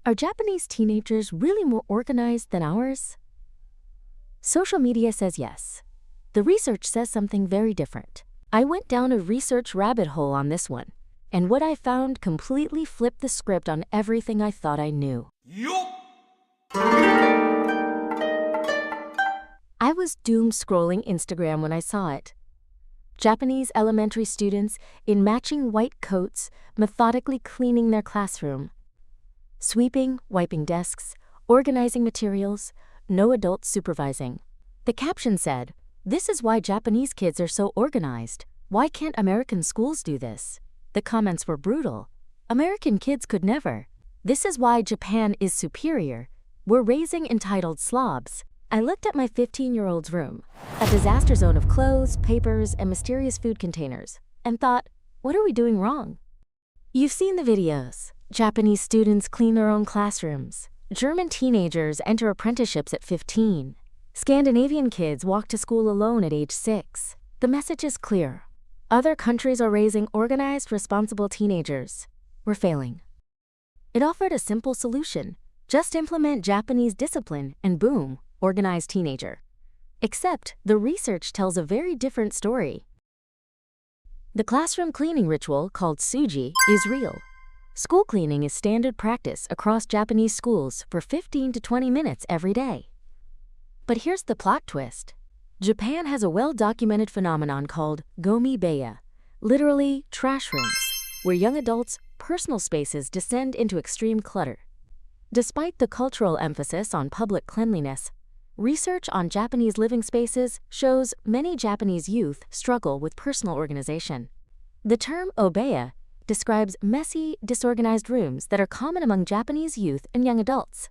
Are Japanese teenagers really more organized than ours? Social media says yes. The research says something very different. I went down a research rabbit hole on this one, and what I found completely flipped the script on everything I thought I knew. I was doom scrolling Instagram when I saw it. Japanese elementary students in matching white coats methodically cleaning their classroom. Sweeping, wiping desks, organizing materials, no adults supervising. The caption said, "This is why Japanese kids are so organized. Why can't American schools do this?" The comments were brutal. American kids could never. This is why Japan is superior. We're raising entitled slobs. I looked at my 15-year-old's room, a disaster zone of clothes, papers, and mysterious food containers, and thought, what are we doing wrong? You've seen the videos. Japanese students clean their own classrooms. German teenagers enter apprenticeships at 15. Scandinavian kids walk to school alone at age 6. The message is clear. Other countries are raising organized, responsible teenagers. We're failing. It offered a simple solution. Just implement Japanese discipline and boom, organized teenager. Except the research tells a very different story. The classroom cleaning ritual, called souji, is real. School cleaning is standard practice across Japanese schools for 15 to 20 minutes every day. But here's the plot twist. Japan has a well-documented phenomenon called gomi beya, literally trash rooms, where young adults' personal spaces descend into extreme clutter. Despite the cultural emphasis on public cleanliness, research on Japanese living spaces shows many Japanese youth struggle with personal organization. The term obeya describes messy, disorganized rooms that are common among Japanese youth and young adults.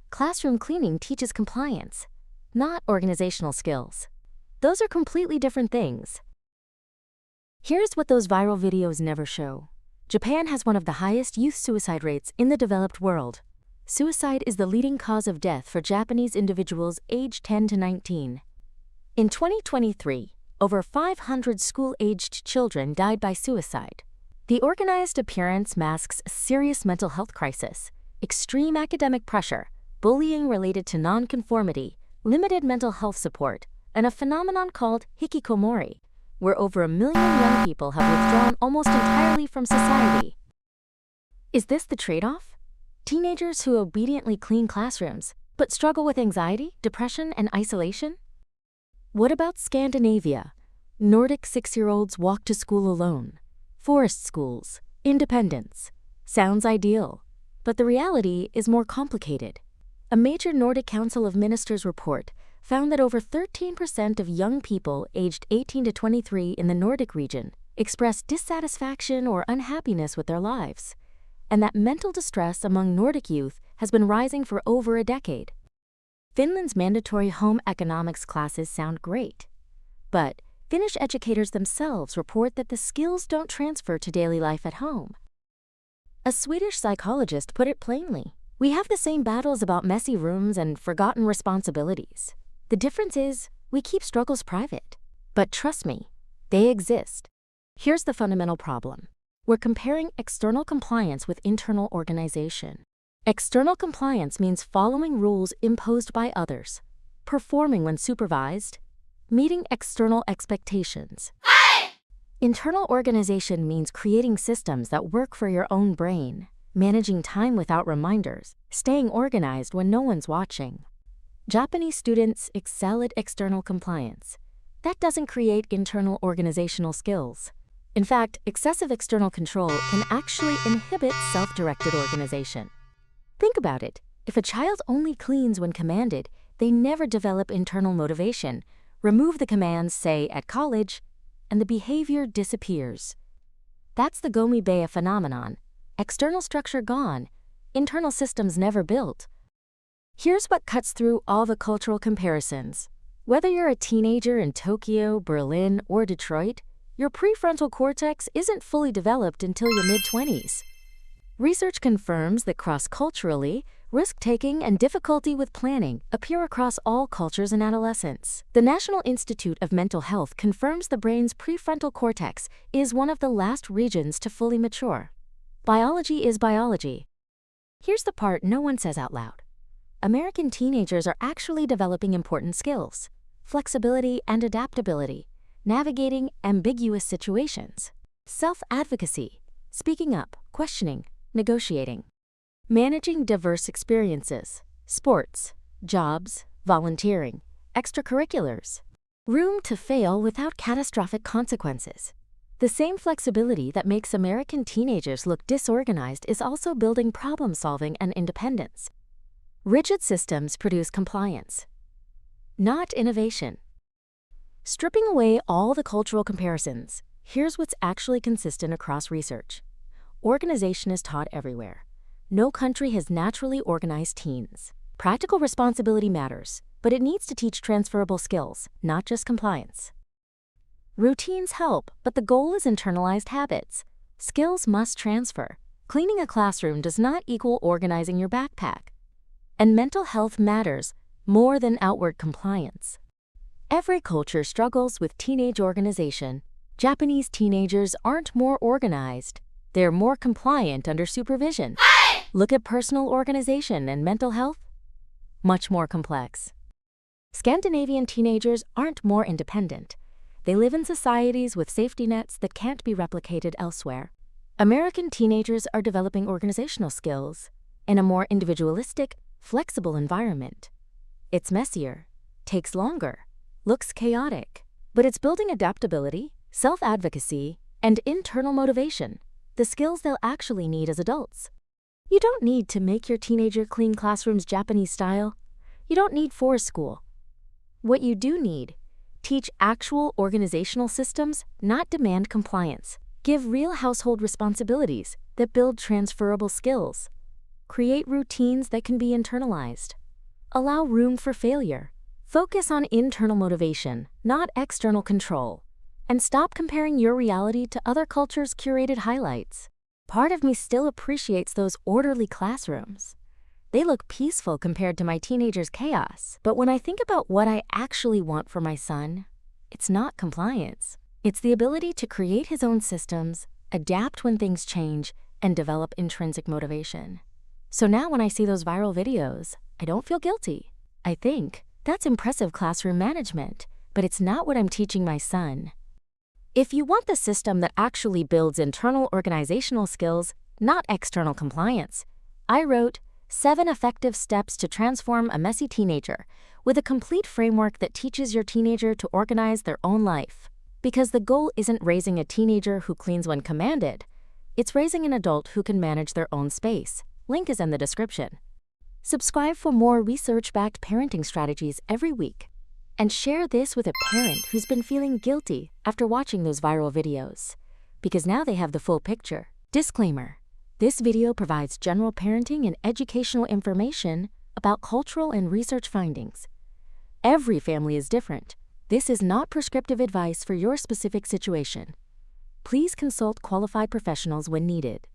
Classroom cleaning teaches compliance, not organizational skills. Those are completely different things. Here's what those viral videos never show. Japan has one of the highest youth suicide rates in the developed world. Suicide is the leading cause of death for Japanese individuals aged 10 to 19. In 2023, over 500 school-aged children died by suicide. The organized appearance masks a serious mental health crisis, extreme academic pressure, bullying related to nonconformity, limited mental health support, and a phenomenon called hikikomori, where over 1 million young people have withdrawn almost entirely from society. Is this the trade-off? Teenagers who obediently clean classrooms, but struggle with anxiety, depression, and isolation? What about Scandinavia? Nordic 6-year-olds walk to school alone. Forest schools, independence. Sounds ideal, but the reality is more complicated. A major Nordic Council of Ministers report found that over 13% of young people aged 18 to 23 in the Nordic region expressed dissatisfaction or unhappiness with their lives, and that mental distress among Nordic youth has been rising for over a decade. Finland's mandatory home economics classes sound great, but Finnish educators themselves report that the skills don't transfer to daily life at home. A Swedish psychologist put it plainly, "We have the same battles about messy rooms and forgotten responsibilities. The difference is, we keep struggles private. But trust me, they exist." Here's the fundamental problem. We're comparing external compliance with internal organization. External compliance means following rules imposed by others, performing when supervised, meeting external expectations. Internal organization means creating systems that work for your own brain, managing time without reminders, staying organized when no one's watching. Japanese students excel at external compliance. That doesn't create internal organizational skills. In fact, excessive external control can actually inhibit self-directed organization. Think about it. If a child only cleans when commanded, they never develop internal motivation. Remove the commands, say, at college, and the behavior disappears. That's the gomi beya phenomenon. External structure gone, internal systems never built. Here's what cuts through all the cultural comparisons. Whether you're a teenager in Tokyo, Berlin, or Detroit, your prefrontal cortex isn't fully developed until your mid-20s. Research confirms that cross-culturally, risk-taking and difficulty with planning appear across all cultures in adolescence. The National Institute of Mental Health confirms the brain's prefrontal cortex is one of the last regions to fully mature. Biology is biology. Here's the part no one says out loud. American teenagers are actually developing important skills: flexibility and adaptability, navigating ambiguous situations, self-advocacy, speaking up, questioning, negotiating, managing diverse experiences, sports, jobs, volunteering, extracurriculars, room to fail without catastrophic consequences. The same flexibility that makes American teenagers look disorganized is also building problem-solving and independence. Rigid systems produce compliance, not innovation. Stripping away all the cultural comparisons, here's what's actually consistent across research. Organization is taught everywhere. No country has naturally organized teens. Practical responsibility matters, but it needs to teach transferable skills, not just compliance. Routines help, but the goal is internalized habits. Skills must transfer. Cleaning a classroom does not equal organizing your backpack. And mental health matters more than outward compliance. Every culture struggles with teenage organization. Japanese teenagers aren't more organized. They're more compliant under supervision. Look at personal organization and mental health. Much more complex. Scandinavian teenagers aren't more independent. They live in societies with safety nets that can't be replicated elsewhere. American teenagers are developing organizational skills in a more individualistic, flexible environment. It's messier, takes longer, looks chaotic, but it's building adaptability, self-advocacy, and internal motivation, the skills they'll actually need as adults. You don't need to make your teenager clean classrooms Japanese style. You don't need forest school. What you do need: teach actual organizational systems, not demand compliance. Give real household responsibilities that build transferable skills. Create routines that can be internalized. Allow room for failure. Focus on internal motivation, not external control. And stop comparing your reality to other cultures' curated highlights. Part of me still appreciates those orderly classrooms. They look peaceful compared to my teenager's chaos. But when I think about what I actually want for my son, it's not compliance. It's the ability to create his own systems, adapt when things change, and develop intrinsic motivation. So now when I see those viral videos, I don't feel guilty. I think, that's impressive classroom management, but it's not what I'm teaching my son. If you want the system that actually builds internal organizational skills, not external compliance, I wrote 7 Effective Steps to Transform a Messy Teenager, with a complete framework that teaches your teenager to organize their own life. Because the goal isn't raising a teenager who cleans when commanded, it's raising an adult who can manage their own space. Link is in the description. Subscribe for more research-backed parenting strategies every week. And share this with a parent who's been feeling guilty after watching those viral videos, because now they have the full picture. Disclaimer: this video provides general parenting and educational information about cultural and research findings. Every family is different. This is not prescriptive advice for your specific situation. Please consult qualified professionals when needed.